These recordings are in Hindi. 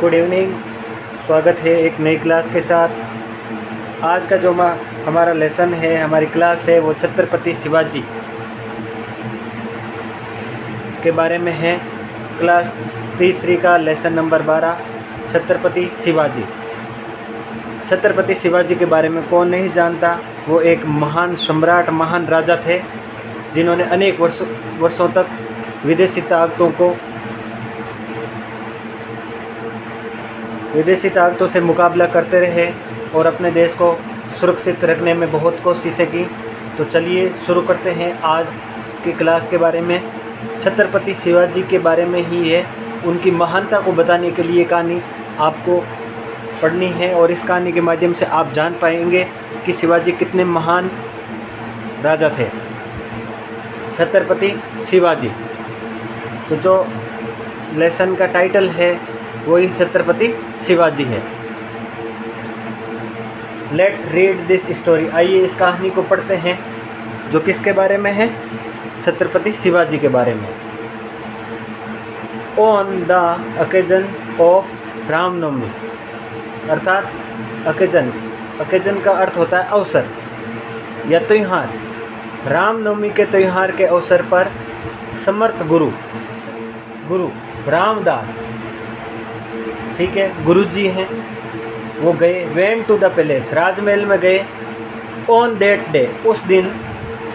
Good evening. स्वागत है एक नई क्लास के साथ। आज का जो हमारा लेसन है, हमारी क्लास है, वो छत्रपति शिवाजी के बारे में है। क्लास तीसरी का लेसन नंबर 12, छत्रपति शिवाजी। छत्रपति शिवाजी के बारे में कौन नहीं जानता। वो एक महान सम्राट, महान राजा थे, जिन्होंने अनेक वर्षों तक विदेशी ताकतों से मुकाबला करते रहे और अपने देश को सुरक्षित रखने में बहुत कोशिशें की। तो चलिए शुरू करते हैं आज की क्लास के बारे में। छत्रपति शिवाजी के बारे में ही है। उनकी महानता को बताने के लिए कहानी आपको पढ़नी है और इस कहानी के माध्यम से आप जान पाएंगे कि शिवाजी कितने महान राजा थे। छत्रपति शिवाजी, तो जो लेसन का टाइटल है वो ही छत्रपति शिवाजी है। Let read this story. आइए इस कहानी को पढ़ते हैं, जो किसके बारे में है? छत्रपति शिवाजी के बारे में। On the occasion of Ram Navami, अर्थात ओकेजन का अर्थ होता है अवसर या त्यौहार। रामनवमी के त्यौहार के अवसर पर समर्थ गुरु रामदास, ठीक है, गुरुजी हैं, वो गए, वेंट टू द पैलेस, राजमहल में गए। ऑन दैट डे, उस दिन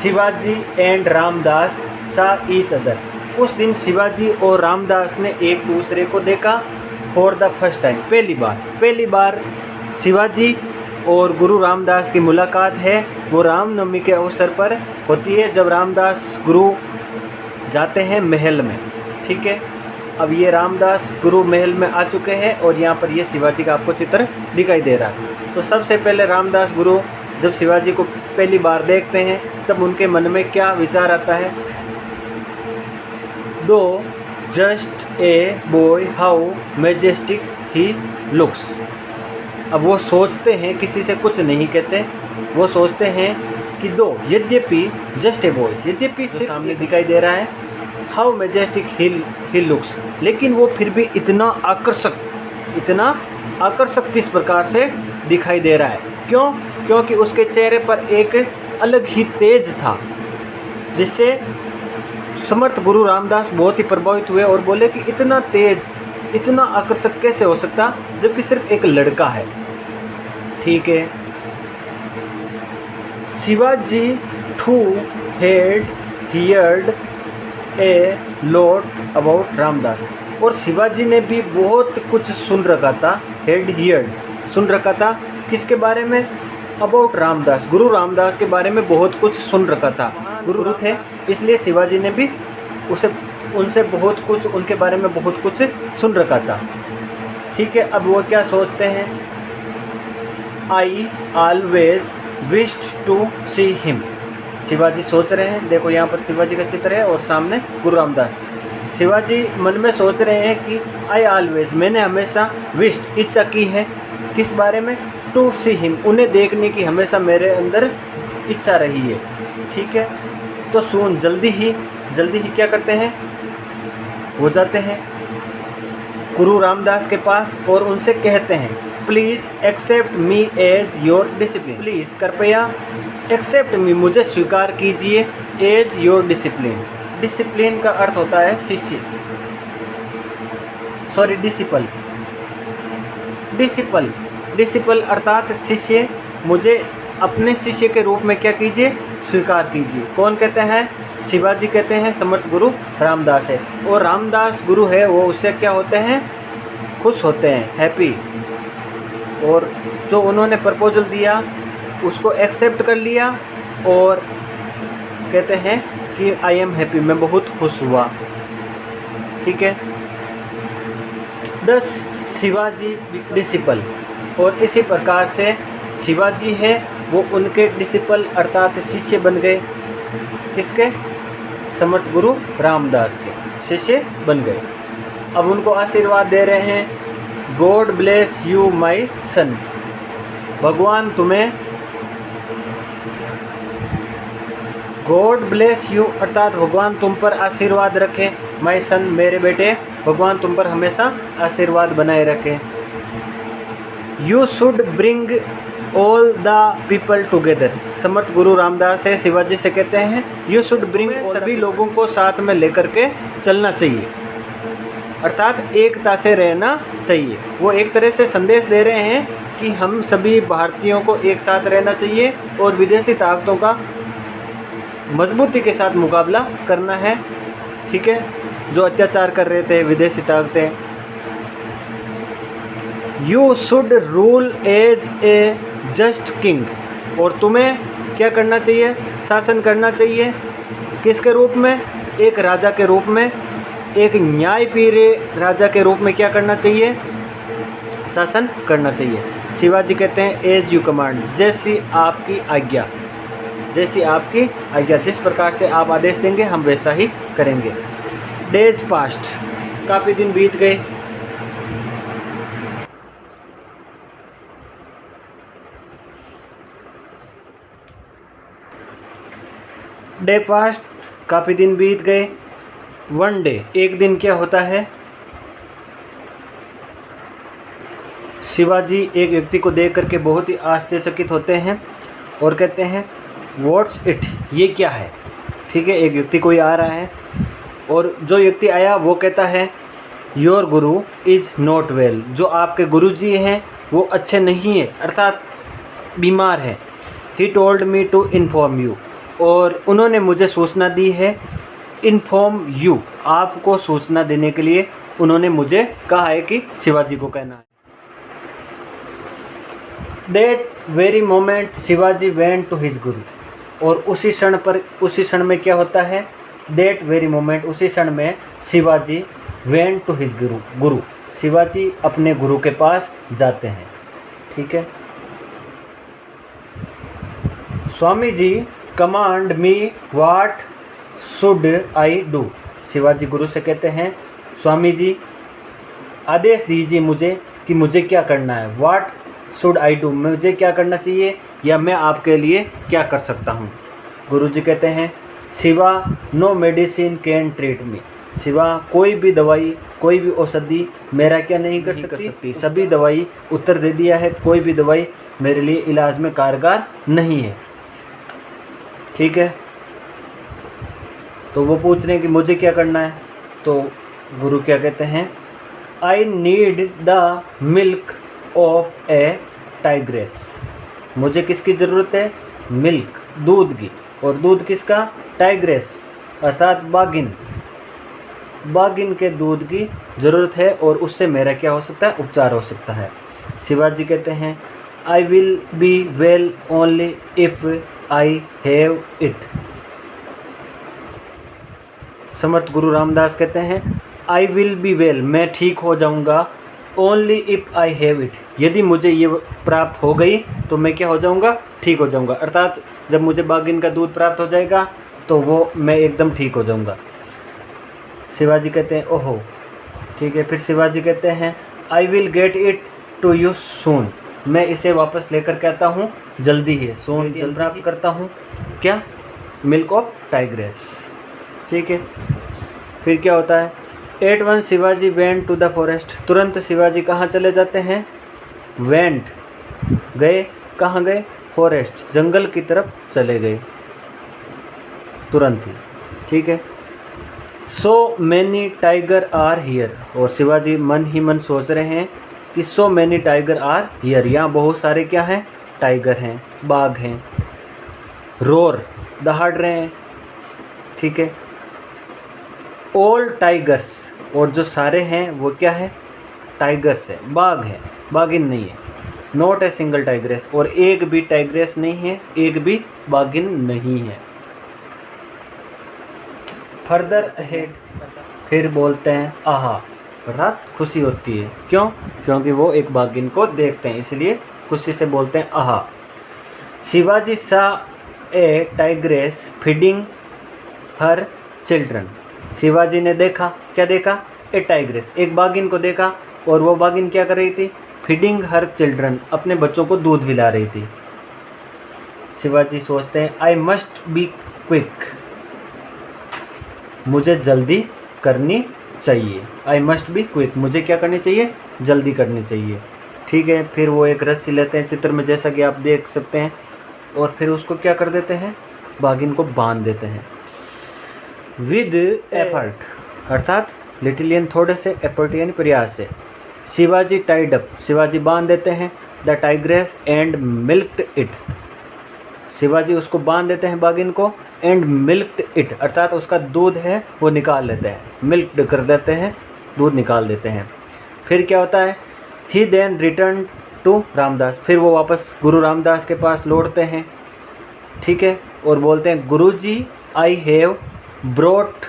शिवाजी एंड रामदास सा ईच अदर, उस दिन शिवाजी और रामदास ने एक दूसरे को देखा। फॉर द फर्स्ट टाइम, पहली बार शिवाजी और गुरु रामदास की मुलाकात है वो रामनवमी के अवसर पर होती है, जब रामदास गुरु जाते हैं महल में। ठीक है, अब ये रामदास गुरु महल में आ चुके हैं और यहाँ पर ये शिवाजी का आपको चित्र दिखाई दे रहा है। तो सबसे पहले रामदास गुरु जब शिवाजी को पहली बार देखते हैं तब उनके मन में क्या विचार आता है? दो just a boy how majestic he looks. अब वो सोचते हैं, किसी से कुछ नहीं कहते, वो सोचते हैं कि दो, यद्यपि जस्ट ए बॉय, यद्यपि सामने दिखाई दे रहा है, हाउ मैजेस्टिक ही लुक्स, लेकिन वो फिर भी इतना आकर्षक किस प्रकार से दिखाई दे रहा है? क्यों? क्योंकि उसके चेहरे पर एक अलग ही तेज था, जिससे समर्थ गुरु रामदास बहुत ही प्रभावित हुए और बोले कि इतना तेज, इतना आकर्षक कैसे हो सकता जबकि सिर्फ एक लड़का है। ठीक है, Shivaji too had heard a lot about Ramdas, और शिवाजी ने भी बहुत कुछ सुन रखा था। हैड हियर्ड, सुन रखा था किसके बारे में? अबाउट रामदास, गुरु रामदास के बारे में बहुत कुछ सुन रखा था। गुरु थे, इसलिए शिवाजी ने भी उनसे बहुत कुछ, उनके बारे में बहुत कुछ सुन रखा था। ठीक है, अब वो क्या सोचते हैं? I always wished to see him. Shivaji सोच रहे हैं, देखो यहाँ पर शिवाजी का चित्र है और सामने गुरु रामदास। शिवाजी मन में सोच रहे हैं कि आई ऑलवेज, मैंने हमेशा विश्ड, इच्छा की है, किस बारे में? टू सी हिम, उन्हें देखने की हमेशा मेरे अंदर इच्छा रही है। ठीक है, तो सुन, जल्दी ही क्या करते हैं? वो जाते हैं गुरु रामदास के पास और उनसे कहते हैं, please accept me as your discipline, please कृपया एक्सेप्ट मी, मुझे स्वीकार कीजिए, एज योर डिसिप्लिन। डिसिप्लिन का अर्थ होता है शिष्य, सॉरी डिसिपल अर्थात शिष्य। मुझे अपने शिष्य के रूप में क्या कीजिए? स्वीकार कीजिए। कौन कहते हैं? शिवाजी कहते हैं, समर्थ गुरु रामदास है। और रामदास गुरु है, वो उससे क्या होते हैं? खुश होते हैं, हैप्पी। और जो उन्होंने प्रपोजल दिया उसको एक्सेप्ट कर लिया और कहते हैं कि आई एम हैप्पी, मैं बहुत खुश हुआ। ठीक है, 10 शिवाजी डिसिपल, और इसी प्रकार से शिवाजी है वो उनके डिसिपल अर्थात शिष्य बन गए। किसके? समर्थ गुरु रामदास के शिष्य बन गए। अब उनको आशीर्वाद दे रहे हैं, गॉड ब्लेस यू माई सन, भगवान तुम्हें गॉड ब्लेस यू अर्थात भगवान तुम पर आशीर्वाद रखे। माय सन मेरे बेटे, भगवान तुम पर हमेशा आशीर्वाद बनाए रखे। You should bring all the people together. Samarth Guru Ramdas है शिवाजी से कहते हैं यू शुड ब्रिंग, सभी लोगों को साथ में लेकर के चलना चाहिए, अर्थात एकता से रहना चाहिए। वो एक तरह से संदेश दे रहे हैं कि हम सभी भारतीयों को एक साथ रहना चाहिए और विदेशी ताकतों का मजबूती के साथ मुकाबला करना है, ठीक है, जो अत्याचार कर रहे थे विदेशी ताकतें। You should rule as a just king, और तुम्हें क्या करना चाहिए, शासन करना चाहिए। किसके रूप में, एक राजा के रूप में, एक न्यायप्रिय राजा के रूप में क्या करना चाहिए, शासन करना चाहिए। शिवाजी कहते हैं एज यू कमांड, जैसी आपकी आज्ञा, जैसी आपकी आज्ञा, जिस प्रकार से आप आदेश देंगे हम वैसा ही करेंगे। डेज पास्ट, काफ़ी दिन बीत गए। डे पास्ट, काफ़ी दिन बीत गए। वन डे, एक दिन क्या होता है। शिवाजी एक व्यक्ति को देख करके बहुत ही आश्चर्यचकित होते हैं और कहते हैं व्हाट्स इट, ये क्या है। ठीक है, एक व्यक्ति कोई आ रहा है और जो व्यक्ति आया वो कहता है your Guru is not well, जो आपके गुरु जी हैं वो अच्छे नहीं हैं, अर्थात बीमार है। He told me to inform you, और उन्होंने मुझे सूचना दी है। इन्फॉर्म यू, आपको सूचना देने के लिए उन्होंने मुझे कहा है कि शिवाजी को कहना है। That very moment Shivaji went to his guru, और उसी क्षण में क्या होता है, दैट वेरी मोमेंट, उसी क्षण में शिवाजी वेंट टू हिज गुरु, शिवाजी अपने गुरु के पास जाते हैं। ठीक है, Swami ji command me what should I do. Shivaji गुरु से कहते हैं स्वामी जी आदेश दीजिए मुझे कि मुझे क्या करना है। व्हाट शुड आई डू, मुझे क्या करना चाहिए या मैं आपके लिए क्या कर सकता हूँ। गुरु जी कहते हैं Shiva no medicine can treat me, Shiva कोई भी दवाई, कोई भी औषधि मेरा क्या नहीं कर सकती। सभी दवाई उत्तर दे दिया है, कोई भी दवाई मेरे लिए इलाज में कारगर नहीं है। ठीक है, तो वो पूछ रहे हैं कि मुझे क्या करना है। तो गुरु क्या कहते हैं, I need the milk of A tigress, मुझे किसकी ज़रूरत है, मिल्क, दूध की, और दूध किसका, टाइग्रेस अर्थात बाघिन, बाघिन के दूध की ज़रूरत है, और उससे मेरा क्या हो सकता है, उपचार हो सकता है। शिवाजी कहते हैं I will be well only if I have it. Samarth Guru Ramdas कहते हैं आई विल बी वेल, मैं ठीक हो जाऊंगा, only if I have it, यदि मुझे ये प्राप्त हो गई तो मैं क्या हो जाऊंगा, ठीक हो जाऊंगा। अर्थात जब मुझे बाघिन का दूध प्राप्त हो जाएगा तो वो मैं एकदम ठीक हो जाऊंगा। शिवाजी कहते हैं ओहो, ठीक है। फिर शिवाजी कहते हैं I will get it to you soon, मैं इसे वापस लेकर के आता हूँ जल्दी ही, सून जल्द प्राप्त करता हूँ, क्या, मिल्क ऑफ टाइग्रेस। ठीक है, फिर क्या होता है, at one Shivaji went to the forest, तुरंत शिवाजी कहाँ चले जाते हैं, वेंट गए, कहाँ गए, फॉरेस्ट जंगल की तरफ चले गए तुरंत ही। ठीक है, so many tiger are here, और शिवाजी मन ही मन सोच रहे हैं कि so many tiger are here, यहाँ बहुत सारे क्या हैं, टाइगर हैं, बाघ हैं, रोर दहाड़ रहे हैं। ठीक है, ऑल टाइगर्स, और जो सारे हैं वो क्या है, टाइगर्स है, बाघ है, बाघिन नहीं है। नॉट ए सिंगल टाइग्रेस, और एक भी टाइग्रेस नहीं है, एक भी बाघिन नहीं है। फर्दर अहेड, फिर बोलते हैं आहा, अर्थात खुशी होती है, क्यों, क्योंकि वो एक बाघिन को देखते हैं इसलिए खुशी से बोलते हैं आहा। Shivaji saw a tigress feeding her children, Shivaji ने देखा, क्या देखा, ए टाइग्रेस, एक बाघिन को देखा, और वो बाघिन क्या कर रही थी, फीडिंग हर चिल्ड्रन, अपने बच्चों को दूध पिला रही थी। शिवाजी सोचते हैं आई मस्ट बी क्विक, मुझे जल्दी करनी चाहिए। आई मस्ट बी क्विक, मुझे क्या करनी चाहिए, जल्दी करनी चाहिए। ठीक है, फिर वो एक रस्सी लेते हैं चित्र में जैसा कि आप देख सकते हैं, और फिर उसको क्या कर देते हैं, बाघिन को बांध देते हैं विद एफर्ट, अर्थात लिटिल यानी थोड़े से, एफर्ट यानी प्रयास से। शिवाजी टाइड अप, शिवाजी बांध देते हैं the tigress and milked it, Shivaji उसको बांध देते हैं बाघिन को, एंड मिल्क्ड इट अर्थात उसका दूध है वो निकाल लेते हैं, मिल्क्ड कर देते हैं, दूध निकाल देते हैं। फिर क्या होता है, ही देन रिटर्न टू रामदास, फिर वो वापस गुरु रामदास के पास लौटते हैं। ठीक है, और बोलते हैं Guruji I have brought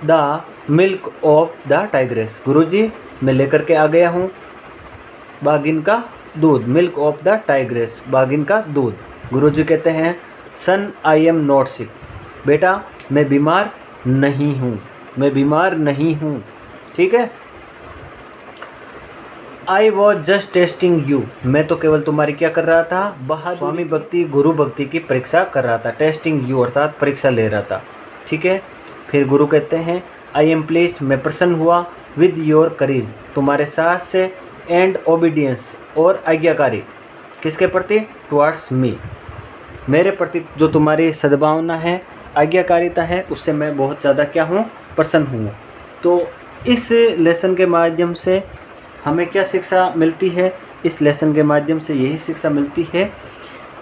the milk of the tigress, Guruji मैं लेकर के आ गया हूँ बाघिन का दूध, मिल्क ऑफ द टाइग्रेस, बाघिन का दूध। गुरुजी कहते हैं सन आई एम नॉट सिक, बेटा मैं बीमार नहीं हूँ, मैं बीमार नहीं हूँ। ठीक है, I was just testing you, मैं तो केवल तुम्हारी क्या कर रहा था, बहादुरी, स्वामी भक्ति गुरु भक्ति की परीक्षा कर रहा था, टेस्टिंग यू अर्थात परीक्षा ले रहा था। ठीक है, फिर गुरु कहते हैं आई एम प्लीज्ड, मैं प्रसन्न हुआ, विद योर करेज, तुम्हारे साहस से, एंड ओबीडियंस और आज्ञाकारी, किसके प्रति, टुवर्ड्स मी, मेरे प्रति जो तुम्हारी सद्भावना है, आज्ञाकारिता है, उससे मैं बहुत ज़्यादा क्या हूँ, प्रसन्न हूँ। तो इस लेसन के माध्यम से हमें क्या शिक्षा मिलती है, इस लेसन के माध्यम से यही शिक्षा मिलती है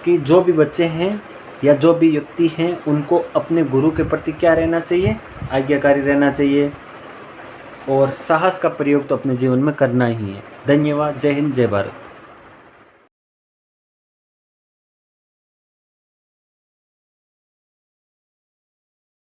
कि जो भी बच्चे हैं या जो भी व्यक्ति हैं उनको अपने गुरु के प्रति क्या रहना चाहिए, आज्ञाकारी रहना चाहिए, और साहस का प्रयोग तो अपने जीवन में करना ही है। धन्यवाद, जय हिंद, जय भारत।